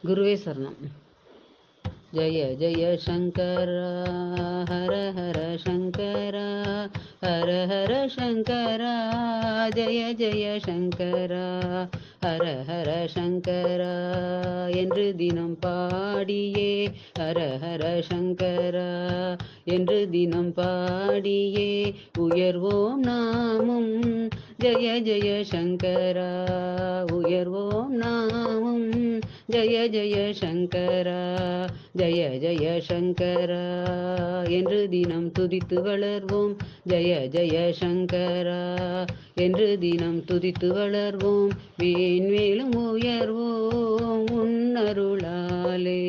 குருவே சரணம். ஜய ஜய சங்கரா ஹர ஹர சங்கரா ஹர ஹர சங்கரா ஜய ஜய சங்கரா ஹர ஹர சங்கரா என்று தினம் பாடியே ஹர ஹர சங்கரா என்று தினம் பாடியே உயர்வோம் நாமும் ஜய ஜய சங்கரா உயர்வோம் நாமும் ஜய ஜய சங்கரா ஜய ஜய சங்கரா என்று தினம் துதித்து வளர்வோம் ஜய ஜய சங்கரா என்று தினம் துதித்து வளர்வோம் மேன்மேலும் உயர்வோம் உன்னருளாலே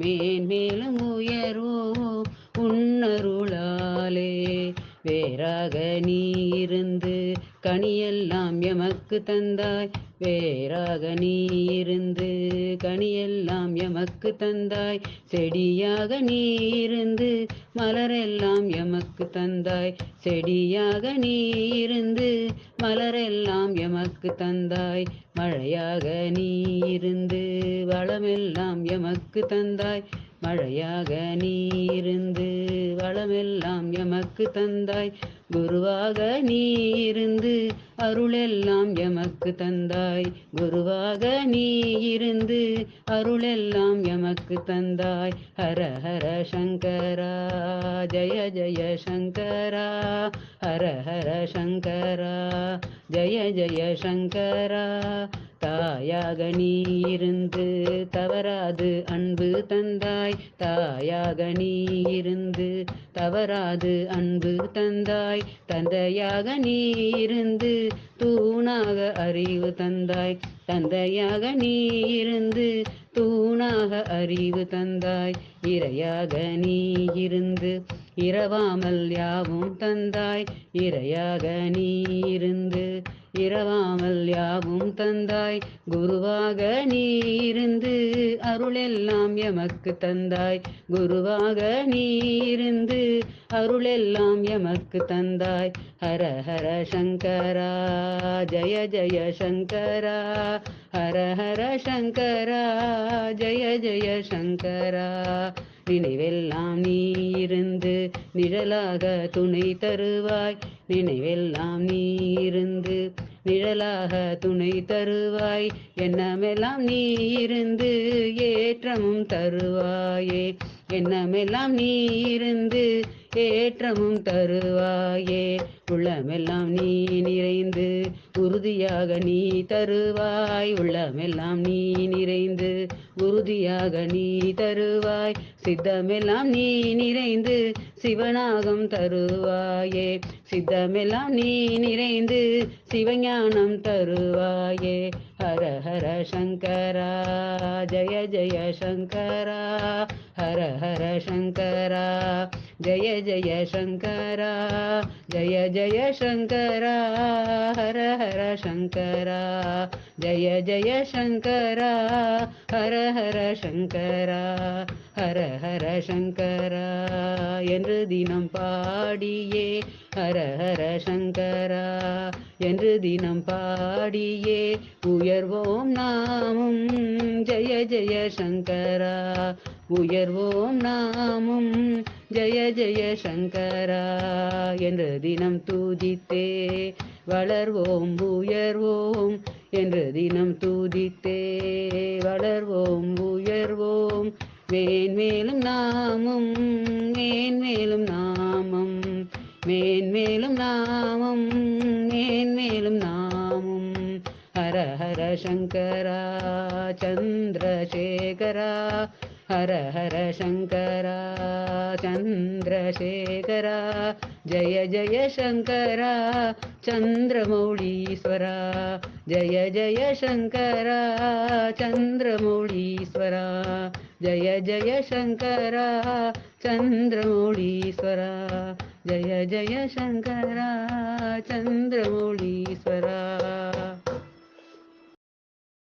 மேன்மேலும் உயர்வோம் உன்னருளாலே வேறாக நீ இருந்து கனியெல்லாம் எமக்கு தந்தாய் வேறாக நீ இருந்து கனியெல்லாம் எமக்கு தந்தாய் செடியாக நீ இருந்து மலரெல்லாம் எமக்கு தந்தாய் செடியாக நீ இருந்து மலரெல்லாம் எமக்கு தந்தாய் மழையாக நீ இருந்து வளமெல்லாம் எமக்கு தந்தாய் மழையாக நீ இருந்து வளமெல்லாம் எமக்கு தந்தாய் குருவாக நீ இருந்து அருளெல்லாம் எமக்கு தந்தாய் குருவாக நீ இருந்து அருளெல்லாம் எமக்கு தந்தாய் ஹர ஹர சங்கரா ஜய ஜய சங்கரா ஹர ஹர சங்கரா ஜய ஜய சங்கரா தாயாக நீ இருந்து தவறாது அன்பு தந்தாய் தாயாக நீ இருந்து தவறாது அன்பு தந்தாய் தந்தையாக நீ இருந்து தூணாக அறிவு தந்தாய் தந்தையாக நீ இருந்து தூணாக அறிவு தந்தாய் இறையாக நீ இருந்து இரவாமல் யாவும் தந்தாய் இறையாக நீ இருந்து இரவாமல் யாவும் தந்தாய் குருவாக நீ இருந்து அருளெல்லாம் எமக்கு தந்தாய் குருவாக நீ இருந்து அருளெல்லாம் எமக்கு தந்தாய் ஹர ஹர சங்கரா ஜய ஜய சங்கரா ஹர ஹர சங்கரா ஜய ஜய சங்கரா நினைவெல்லாம் நீ இருந்து நிழலாக துணை தருவாய் நினைவெல்லாம் நீ இருந்து நிழலாக துணை தருவாய் எண்ணமெல்லாம் நீ இருந்து ஏற்றமும் தருவாயே எண்ணமெல்லாம் நீ இருந்து ஏற்றமும் தருவாயே உள்ளமெல்லாம் நீ நிறைந்து உறுதியாக நீ தருவாய் உள்ளமெல்லாம் நீ நிறைந்து உறுதியாக நீ தருவாய் சித்தமெல்லாம் நீ நிறைந்து சிவனாகம் தருவாயே சித்தமெல்லாம் நீ நிறைந்து சிவஞானம் தருவாயே ஹர ஹர சங்கரா ஜய ஜய சங்கரா ஹர ஹர சங்கரா ஜய ஜய சங்கரா ஜய ஜய சங்கரா ஹர ஹர சங்கரா ஜய ஜய சங்கரா ஹர ஹர சங்கரா ஹர ஹர சங்கரா என்று தினம் பாடியே ஹர ஹர சங்கரா என்று தினம் பாடியே உயர்வோம் நாமும் ஜய ஜய சங்கரா உயர்வோம் நாமும் ஜய ஜய சங்கரா என்று தினம் தூதித்தே வளர்வோம் உயர்வோம் என்று தினம் தூதித்தே வளர்வோம் உயர்வோம் மேன்மேலும் நாமும் மேன்மேலும் நாமம் மேன்மேலும் நாமம் மேன்மேலும் நாமும் ஹர ஹர சங்கரா சந்திரசேகரா ஹர ஹர சங்கரா சந்திரசேகரா ஜய ஜய சங்கரா சந்திரமௌலீஸ்வரா ஜய ஜய சங்கரா சந்திரமௌலீஸ்வரா ஜய ஜய சங்கரா சந்திரமௌலீஸ்வரா ஜய ஜய சங்கரா சந்திரமௌலீஸ்வரா